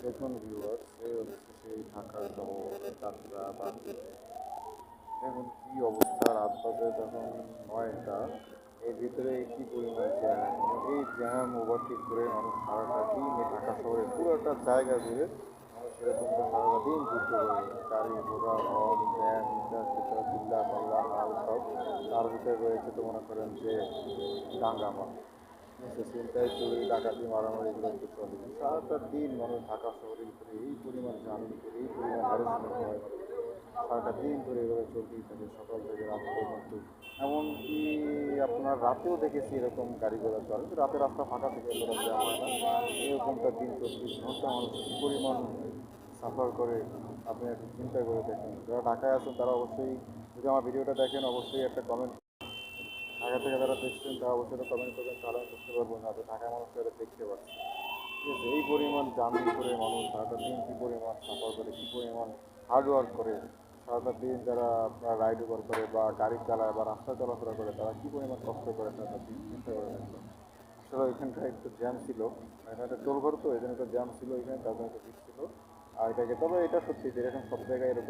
দেখুন ভিউয়ার্স, এই হচ্ছে সেই ঢাকা শহর, যাত্রা বাস। এখন কি অবস্থা, রাত বাজে তখন 9টা। এর ভিতরে কি পরিমাণ জ্যাম, এখন এই জ্যাম ওভারটেক করে মানুষ সারাটা দিন এই ঢাকা শহরে পুরোটা জায়গা জুড়ে মানুষ এরকম করে সারাটা দিন ঘুরতে পারে। গাড়ি ঘোড়া হর্ন জ্যাম এটা সেটা চিল্লা পাল্লা মাল সব। তার ভিতরে রয়েছে তো মনে করেন যে দাঙ্গামা, ছিনতাই চুরি ডাকাতি মারামারি এগুলো তো চলে। সারাটা দিন মানুষ ঢাকা শহরের ভিতরে এই পরিমাণ জার্নি করে এই পরিমাণ হ্যারাসমেন্ট হয়, সারাটা দিন ধরে এভাবে চলতেই থাকে সকাল থেকে রাত পর্যন্ত। এমনকি আপনার রাতেও দেখেছি এরকম গাড়ি ঘোড়া চলে, কিন্তু রাতে রাস্তা ফাঁকা থেকে এতটা জ্যাম হয় না। এরকমটা দিন 24 ঘন্টা মানুষ কী পরিমাণ সাফার করে আপনি একটু চিন্তা করে দেখেন। যারা ঢাকায় আছেন তারা অবশ্যই, যদি আমার ভিডিওটা দেখেন অবশ্যই একটা কমেন্ট, ঢাকা থেকে যারা দেখছেন তারা অবশ্যই কমেন্ট করবেন, তাহলে আমি বুঝতে পারবো না যে ঢাকায় মানুষ এটা দেখতে পাচ্ছে। ঠিক আছে, এই পরিমাণ জার্নি করে মানুষ সারাটা দিন কী পরিমাণ সাফার করে, কী পরিমাণ হার্ড ওয়ার্ক করে, সারাটা দিন যারা আপনার রাইড ওভার করে বা গাড়ি চালায় বা রাস্তা চলাফেরা করে তারা কী পরিমাণ কষ্ট করে সারাটা দিন চিন্তা করে দেখবেন। আসলে ওইখানটায় একটু জ্যাম ছিল, এখানে একটা টোল ঘর তো এই জন্য একটা জ্যাম ছিল, এখানে তার জন্য একটু ভিড় ছিল। আর এটাকে, তবে এটা সত্যি যে এরকম সব জায়গায় এরকম